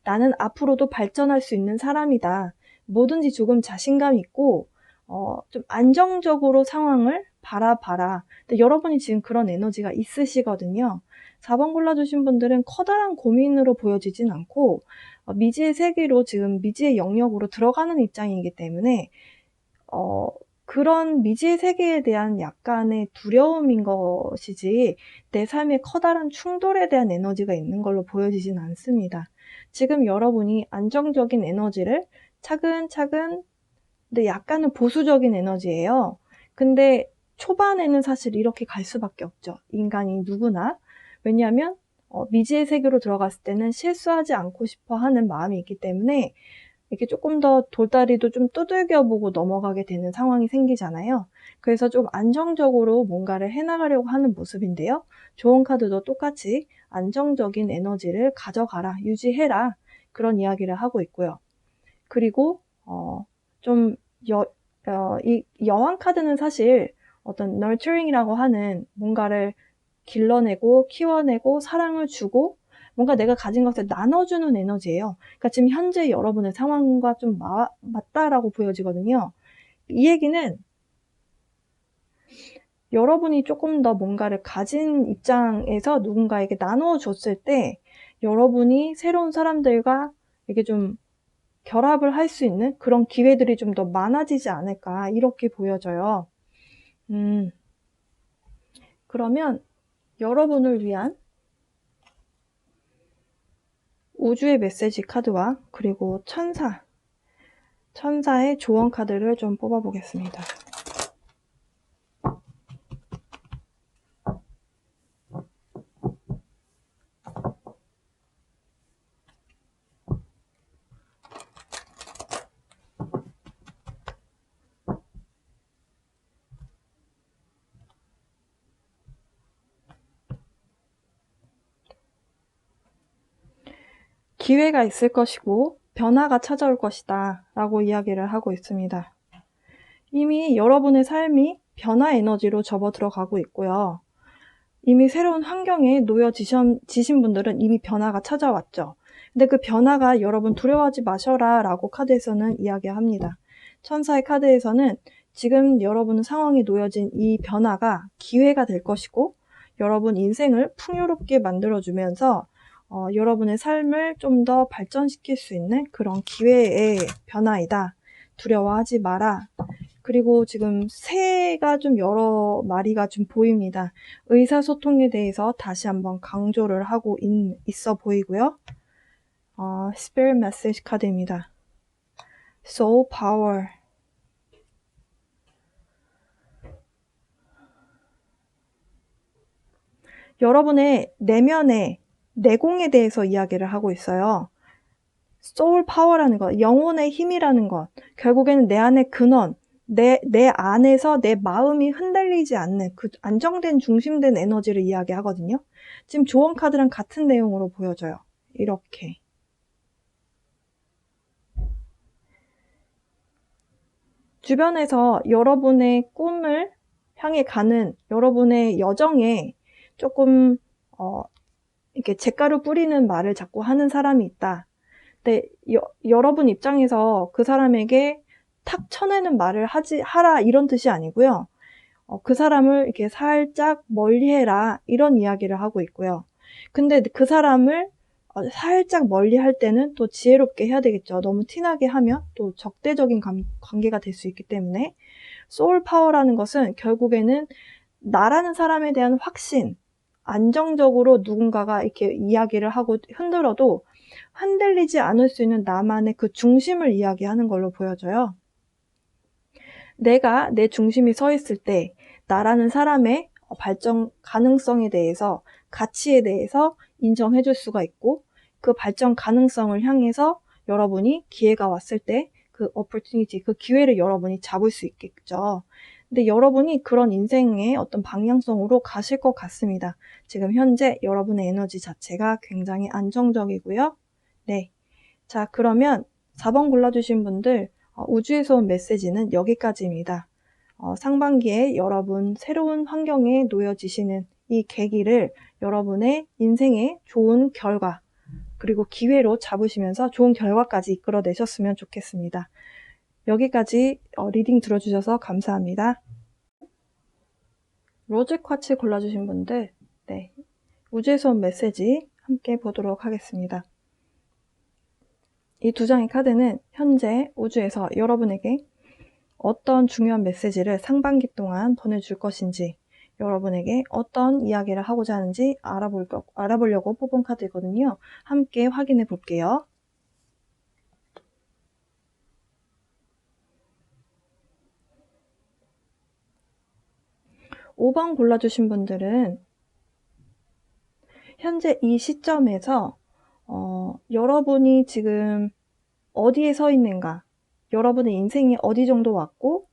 나는 앞으로도 발전할 수 있는 사람이다, 뭐든지 조금 자신감 있고 좀 안정적으로 상황을 바라봐라. 근데 여러분이 지금 그런 에너지가 있으시거든요. 4번 골라주신 분들은 커다란 고민으로 보여지진 않고 미지의 세계로, 지금 미지의 영역으로 들어가는 입장이기 때문에 그런 미지의 세계에 대한 약간의 두려움인 것이지, 내 삶의 커다란 충돌에 대한 에너지가 있는 걸로 보여지진 않습니다. 지금 여러분이 안정적인 에너지를 차근차근, 근데 약간은 보수적인 에너지예요. 근데 초반에는 사실 이렇게 갈 수밖에 없죠, 인간이 누구나. 왜냐하면 미지의 세계로 들어갔을 때는 실수하지 않고 싶어 하는 마음이 있기 때문에 이렇게 조금 더 돌다리도 좀 두들겨보고 넘어가게 되는 상황이 생기잖아요. 그래서 좀 안정적으로 뭔가를 해나가려고 하는 모습인데요. 조언 카드도 똑같이 안정적인 에너지를 가져가라, 유지해라, 그런 이야기를 하고 있고요. 그리고 이 여왕 카드는 사실 어떤 nurturing이라고 하는, 뭔가를 길러내고 키워내고 사랑을 주고 뭔가 내가 가진 것을 나눠주는 에너지예요. 그러니까 지금 현재 여러분의 상황과 좀 맞다라고 보여지거든요. 이 얘기는 여러분이 조금 더 뭔가를 가진 입장에서 누군가에게 나눠줬을 때 여러분이 새로운 사람들과 이게 좀 결합을 할 수 있는 그런 기회들이 좀 더 많아지지 않을까, 이렇게 보여져요. 그러면 여러분을 위한 우주의 메시지 카드와 그리고 천사, 천사의 조언 카드를 좀 뽑아보겠습니다. 기회가 있을 것이고 변화가 찾아올 것이다 라고 이야기를 하고 있습니다. 이미 여러분의 삶이 변화 에너지로 접어 들어가고 있고요. 이미 새로운 환경에 놓여지신 분들은 이미 변화가 찾아왔죠. 근데 그 변화가 여러분 두려워하지 마셔라 라고 카드에서는 이야기합니다. 천사의 카드에서는 지금 여러분 상황에 놓여진 이 변화가 기회가 될 것이고 여러분 인생을 풍요롭게 만들어주면서 여러분의 삶을 좀 더 발전시킬 수 있는 그런 기회의 변화이다. 두려워하지 마라. 그리고 지금 새가 좀 여러 마리가 좀 보입니다. 의사소통에 대해서 다시 한번 강조를 하고 있어 보이고요. Spirit Message 카드입니다. Soul Power. 여러분의 내면의 내공에 대해서 이야기를 하고 있어요. 소울 파워라는 것, 영혼의 힘이라는 것, 결국에는 내 안의 근원, 내 안에서 내 마음이 흔들리지 않는 그 안정된 중심된 에너지를 이야기하거든요. 지금 조언 카드랑 같은 내용으로 보여져요. 이렇게. 주변에서 여러분의 꿈을 향해 가는 여러분의 여정에 조금 이렇게 잿가루 뿌리는 말을 자꾸 하는 사람이 있다. 근데 여러분 입장에서 그 사람에게 탁 쳐내는 말을 하라 이런 뜻이 아니고요. 그 사람을 이렇게 살짝 멀리해라 이런 이야기를 하고 있고요. 근데 그 사람을 살짝 멀리할 때는 또 지혜롭게 해야 되겠죠. 너무 티나게 하면 또 적대적인 관계가 될 수 있기 때문에 소울 파워라는 것은 결국에는 나라는 사람에 대한 확신, 안정적으로 누군가가 이렇게 이야기를 하고 흔들어도 흔들리지 않을 수 있는 나만의 그 중심을 이야기하는 걸로 보여져요. 내가 내 중심이 서 있을 때 나라는 사람의 발전 가능성에 대해서 가치에 대해서 인정해 줄 수가 있고 그 발전 가능성을 향해서 여러분이 기회가 왔을 때 그 opportunity, 그 기회를 여러분이 잡을 수 있겠죠. 근데 여러분이 그런 인생의 어떤 방향성으로 가실 것 같습니다. 지금 현재 여러분의 에너지 자체가 굉장히 안정적이고요. 네. 자, 그러면 4번 골라주신 분들 우주에서 온 메시지는 여기까지입니다. 상반기에 여러분 새로운 환경에 놓여지시는 이 계기를 여러분의 인생의 좋은 결과 그리고 기회로 잡으시면서 좋은 결과까지 이끌어내셨으면 좋겠습니다. 여기까지 리딩 들어주셔서 감사합니다. 로즈 쿼츠 골라주신 분들 네, 우주에서 온 메시지 함께 보도록 하겠습니다. 이 두 장의 카드는 현재 우주에서 여러분에게 어떤 중요한 메시지를 상반기 동안 보내줄 것인지 여러분에게 어떤 이야기를 하고자 하는지 알아보려고 뽑은 카드이거든요. 함께 확인해 볼게요. (5번) 골라주신 분들은 현재 이 시점에서 여러분이 지금 어디에 서 있는가, 여러분의 인생이 어디 정도 왔고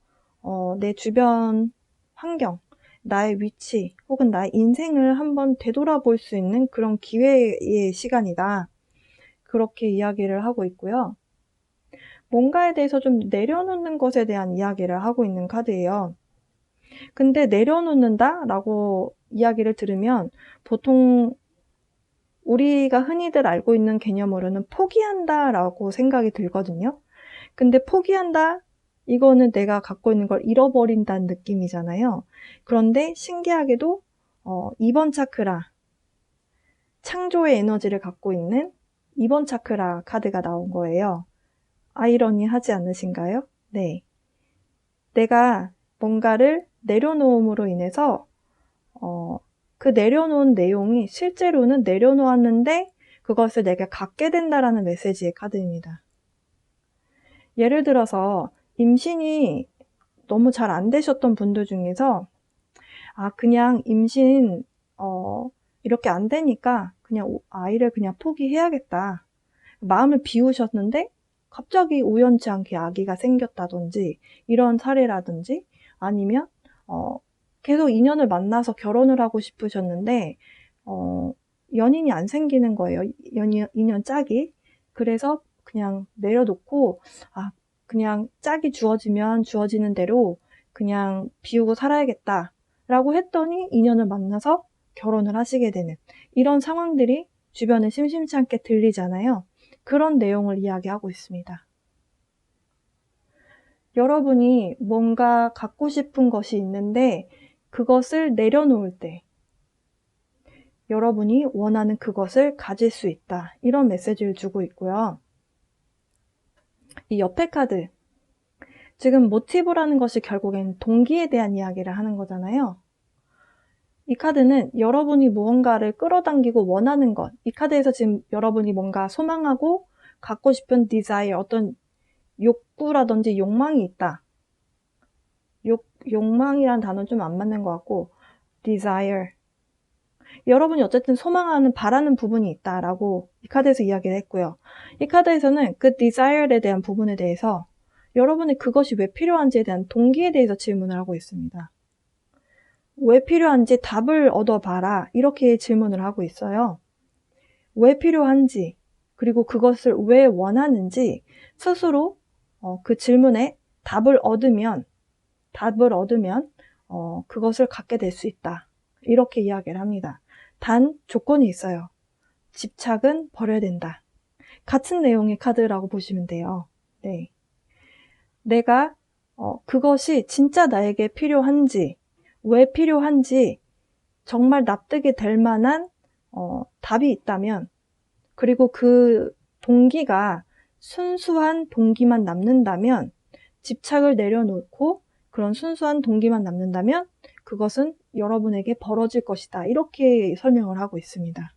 내 주변 환경, 나의 위치 혹은 나의 인생을 한번 되돌아볼 수 있는 그런 기회의 시간이다. 그렇게 이야기를 하고 있고요. 뭔가에 대해서 좀 내려놓는 것에 대한 이야기를 하고 있는 카드예요. 근데 내려놓는다 라고 이야기를 들으면 보통 우리가 흔히들 알고 있는 개념으로는 포기한다 라고 생각이 들거든요. 근데 포기한다? 이거는 내가 갖고 있는 걸 잃어버린다는 느낌이잖아요. 그런데 신기하게도 2번 차크라, 창조의 에너지를 갖고 있는 2번 차크라 카드가 나온 거예요. 아이러니하지 않으신가요? 네. 내가 뭔가를 내려놓음으로 인해서 그 내려놓은 내용이 실제로는 내려놓았는데 그것을 내가 갖게 된다라는 메시지의 카드입니다. 예를 들어서 임신이 너무 잘 안 되셨던 분들 중에서 그냥 임신 이렇게 안 되니까 그냥 아이를 그냥 포기해야겠다. 마음을 비우셨는데 갑자기 우연치 않게 아기가 생겼다든지 이런 사례라든지, 아니면 계속 인연을 만나서 결혼을 하고 싶으셨는데 연인이 안 생기는 거예요. 인연 짝이. 그래서 그냥 내려놓고 그냥 짝이 주어지면 주어지는 대로 그냥 비우고 살아야겠다 라고 했더니 인연을 만나서 결혼을 하시게 되는 이런 상황들이 주변에 심심치 않게 들리잖아요. 그런 내용을 이야기하고 있습니다. 여러분이 뭔가 갖고 싶은 것이 있는데 그것을 내려놓을 때 여러분이 원하는 그것을 가질 수 있다. 이런 메시지를 주고 있고요. 이 옆에 카드, 지금 모티브라는 것이 결국엔 동기에 대한 이야기를 하는 거잖아요. 이 카드는 여러분이 무언가를 끌어당기고 원하는 것, 이 카드에서 지금 여러분이 뭔가 소망하고 갖고 싶은 desire, 어떤 욕구라든지 욕망이 있다. 욕망이란 단어는 좀 안 맞는 것 같고, desire. 여러분이 어쨌든 소망하는, 바라는 부분이 있다라고 이 카드에서 이야기를 했고요. 이 카드에서는 그 desire에 대한 부분에 대해서 여러분이 그것이 왜 필요한지에 대한 동기에 대해서 질문을 하고 있습니다. 왜 필요한지 답을 얻어봐라. 이렇게 질문을 하고 있어요. 왜 필요한지, 그리고 그것을 왜 원하는지 스스로 그 질문에 답을 얻으면 그것을 갖게 될 수 있다. 이렇게 이야기를 합니다. 단 조건이 있어요. 집착은 버려야 된다. 같은 내용의 카드라고 보시면 돼요. 네. 내가 그것이 진짜 나에게 필요한지, 왜 필요한지 정말 납득이 될 만한 답이 있다면, 그리고 그 동기가 순수한 동기만 남는다면, 집착을 내려놓고 그런 순수한 동기만 남는다면 그것은 여러분에게 벌어질 것이다. 이렇게 설명을 하고 있습니다.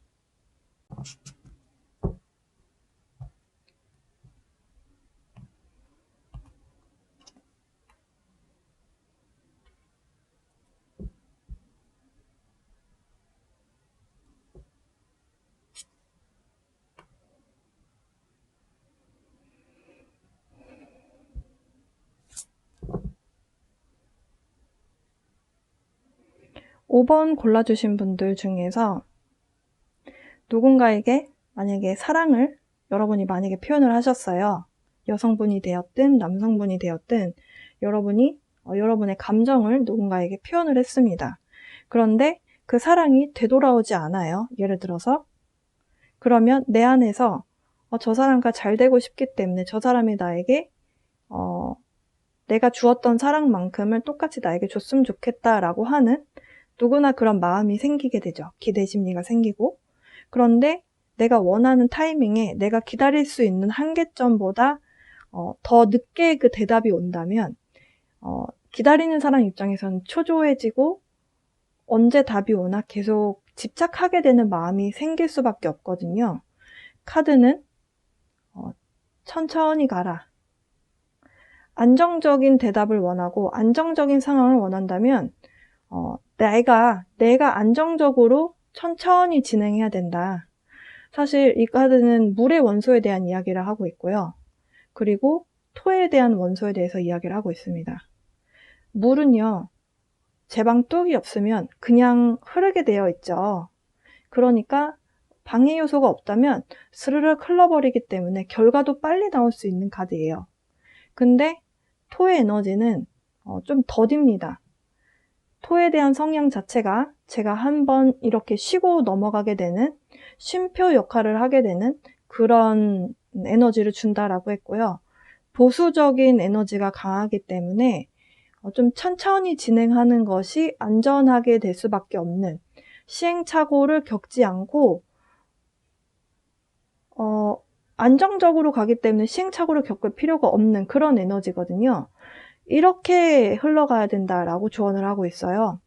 5번 골라주신 분들 중에서 누군가에게 만약에 사랑을 여러분이 만약에 표현을 하셨어요. 여성분이 되었든 남성분이 되었든 여러분이 여러분의 감정을 누군가에게 표현을 했습니다. 그런데 그 사랑이 되돌아오지 않아요. 예를 들어서 그러면 내 안에서 저 사람과 잘 되고 싶기 때문에 저 사람이 나에게 내가 주었던 사랑만큼을 똑같이 나에게 줬으면 좋겠다라고 하는 누구나 그런 마음이 생기게 되죠. 기대 심리가 생기고. 그런데 내가 원하는 타이밍에 내가 기다릴 수 있는 한계점보다 더 늦게 그 대답이 온다면 기다리는 사람 입장에서는 초조해지고 언제 답이 오나 계속 집착하게 되는 마음이 생길 수밖에 없거든요. 카드는 천천히 가라. 안정적인 대답을 원하고 안정적인 상황을 원한다면 내가 안정적으로 천천히 진행해야 된다. 사실 이 카드는 물의 원소에 대한 이야기를 하고 있고요. 그리고 토에 대한 원소에 대해서 이야기를 하고 있습니다. 물은요, 제방 뚝이 없으면 그냥 흐르게 되어 있죠. 그러니까 방해 요소가 없다면 스르륵 흘러버리기 때문에 결과도 빨리 나올 수 있는 카드예요. 근데 토의 에너지는 좀 더딥니다. 토에 대한 성향 자체가 제가 한번 이렇게 쉬고 넘어가게 되는 쉼표 역할을 하게 되는 그런 에너지를 준다라고 했고요. 보수적인 에너지가 강하기 때문에 좀 천천히 진행하는 것이 안전하게 될 수밖에 없는, 시행착오를 겪지 않고 안정적으로 가기 때문에 시행착오를 겪을 필요가 없는 그런 에너지거든요. 이렇게 흘러가야 된다라고 조언을 하고 있어요.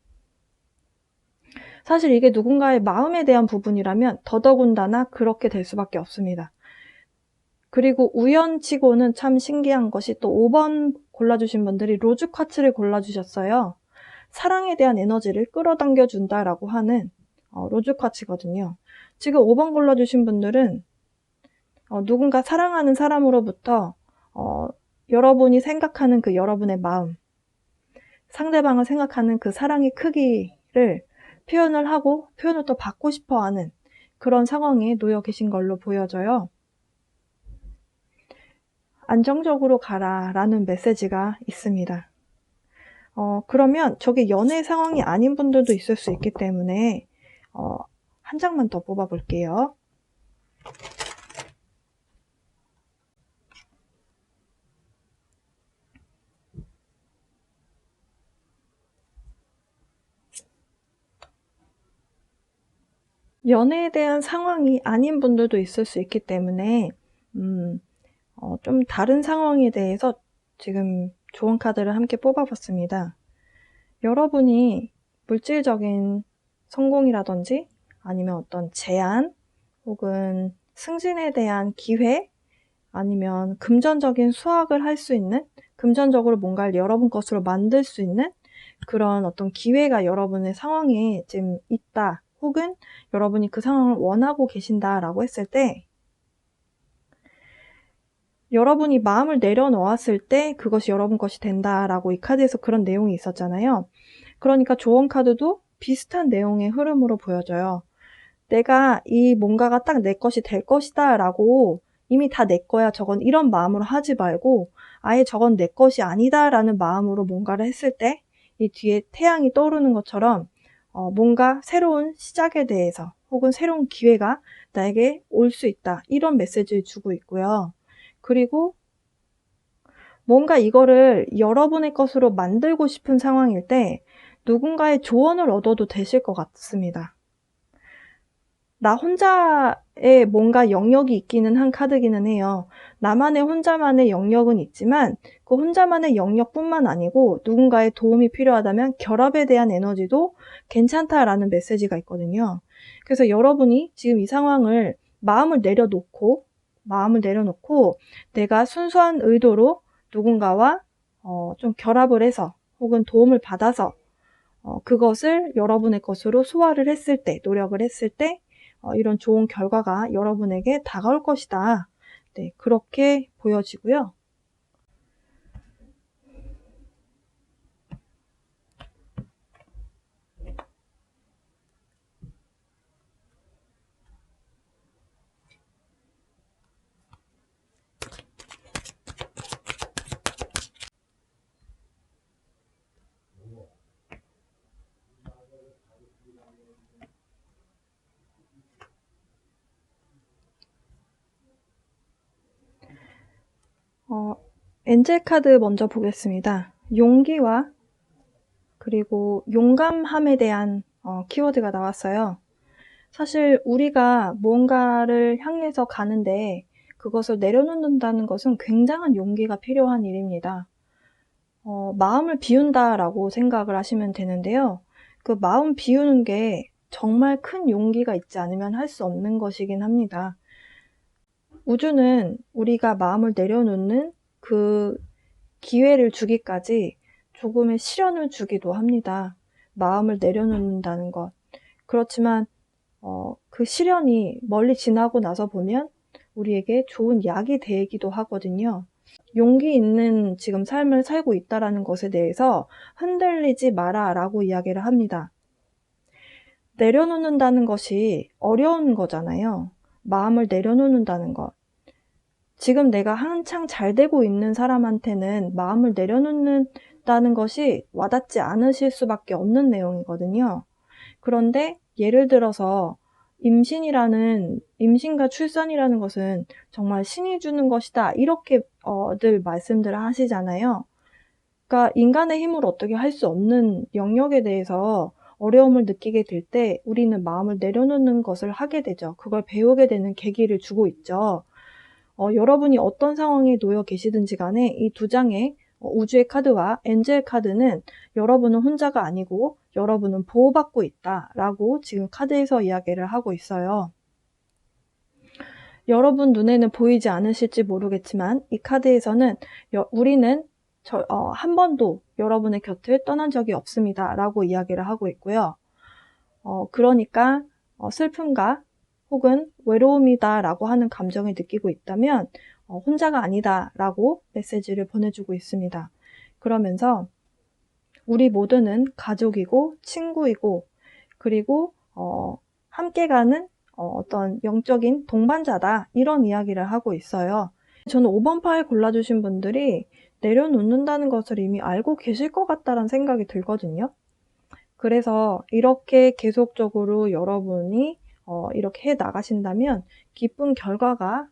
사실 이게 누군가의 마음에 대한 부분이라면 더더군다나 그렇게 될 수밖에 없습니다. 그리고 우연치고는 참 신기한 것이 또 5번 골라주신 분들이 로즈 쿼츠를 골라주셨어요. 사랑에 대한 에너지를 끌어당겨 준다라고 하는 로즈 쿼츠거든요. 지금 5번 골라주신 분들은 누군가 사랑하는 사람으로부터 여러분이 생각하는 그 여러분의 마음, 상대방을 생각하는 그 사랑의 크기를 표현을 하고 표현을 또 받고 싶어하는 그런 상황에 놓여 계신 걸로 보여져요. 안정적으로 가라 라는 메시지가 있습니다. 그러면 저게 연애 상황이 아닌 분들도 있을 수 있기 때문에 한 장만 더 뽑아 볼게요. 연애에 대한 상황이 아닌 분들도 있을 수 있기 때문에 좀 다른 상황에 대해서 지금 좋은 카드를 함께 뽑아봤습니다. 여러분이 물질적인 성공이라든지 아니면 어떤 제안 혹은 승진에 대한 기회 아니면 금전적인 수확을 할 수 있는 금전적으로 뭔가를 여러분 것으로 만들 수 있는 그런 어떤 기회가 여러분의 상황에 지금 있다 혹은 여러분이 그 상황을 원하고 계신다라고 했을 때 여러분이 마음을 내려놓았을 때 그것이 여러분 것이 된다라고 이 카드에서 그런 내용이 있었잖아요. 그러니까 조언 카드도 비슷한 내용의 흐름으로 보여져요. 내가 이 뭔가가 딱 내 것이 될 것이다 라고 이미 다 내 거야 저건 이런 마음으로 하지 말고 아예 저건 내 것이 아니다 라는 마음으로 뭔가를 했을 때 이 뒤에 태양이 떠오르는 것처럼 뭔가 새로운 시작에 대해서 혹은 새로운 기회가 나에게 올 수 있다 이런 메시지를 주고 있고요. 그리고 뭔가 이거를 여러분의 것으로 만들고 싶은 상황일 때 누군가의 조언을 얻어도 되실 것 같습니다. 나 혼자의 뭔가 영역이 있기는 한 카드기는 해요. 나만의 혼자만의 영역은 있지만 그 혼자만의 영역뿐만 아니고 누군가의 도움이 필요하다면 결합에 대한 에너지도 괜찮다라는 메시지가 있거든요. 그래서 여러분이 지금 이 상황을 마음을 내려놓고 내가 순수한 의도로 누군가와 좀 결합을 해서 혹은 도움을 받아서 그것을 여러분의 것으로 소화를 했을 때, 노력을 했을 때 이런 좋은 결과가 여러분에게 다가올 것이다. 네, 그렇게 보여지고요. 엔젤 카드 먼저 보겠습니다. 용기와 그리고 용감함에 대한 키워드가 나왔어요. 사실 우리가 무언가를 향해서 가는데 그것을 내려놓는다는 것은 굉장한 용기가 필요한 일입니다. 마음을 비운다라고 생각을 하시면 되는데요. 그 마음 비우는 게 정말 큰 용기가 있지 않으면 할 수 없는 것이긴 합니다. 우주는 우리가 마음을 내려놓는 그 기회를 주기까지 조금의 시련을 주기도 합니다. 마음을 내려놓는다는 것. 그렇지만 그 시련이 멀리 지나고 나서 보면 우리에게 좋은 약이 되기도 하거든요. 용기 있는 지금 삶을 살고 있다라는 것에 대해서 흔들리지 마라 라고 이야기를 합니다. 내려놓는다는 것이 어려운 거잖아요. 마음을 내려놓는다는 것. 지금 내가 한창 잘 되고 있는 사람한테는 마음을 내려놓는다는 것이 와닿지 않으실 수밖에 없는 내용이거든요. 그런데 예를 들어서 임신과 출산이라는 것은 정말 신이 주는 것이다. 이렇게 늘 말씀들을 하시잖아요. 그러니까 인간의 힘으로 어떻게 할 수 없는 영역에 대해서 어려움을 느끼게 될 때 우리는 마음을 내려놓는 것을 하게 되죠. 그걸 배우게 되는 계기를 주고 있죠. 여러분이 어떤 상황에 놓여 계시든지 간에 이 두 장의 우주의 카드와 엔젤 카드는 여러분은 혼자가 아니고 여러분은 보호받고 있다라고 지금 카드에서 이야기를 하고 있어요. 여러분 눈에는 보이지 않으실지 모르겠지만 이 카드에서는 우리는 한 번도 여러분의 곁을 떠난 적이 없습니다 라고 이야기를 하고 있고요. 그러니까 슬픔과 혹은 외로움이다 라고 하는 감정을 느끼고 있다면 혼자가 아니다 라고 메시지를 보내주고 있습니다. 그러면서 우리 모두는 가족이고 친구이고 그리고 함께 가는 어떤 영적인 동반자다 이런 이야기를 하고 있어요. 저는 5번 파일 골라주신 분들이 내려놓는다는 것을 이미 알고 계실 것 같다는 생각이 들거든요. 그래서 이렇게 계속적으로 여러분이 이렇게 해 나가신다면 기쁜 결과가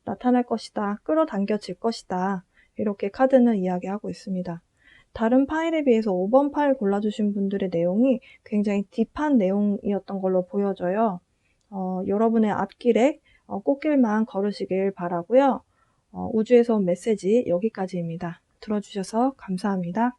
나타날 것이다, 끌어당겨질 것이다 이렇게 카드는 이야기하고 있습니다. 다른 파일에 비해서 5번 파일 골라주신 분들의 내용이 굉장히 딥한 내용이었던 걸로 보여져요. 여러분의 앞길에 꽃길만 걸으시길 바라고요. 우주에서 온 메시지 여기까지입니다. 들어주셔서 감사합니다.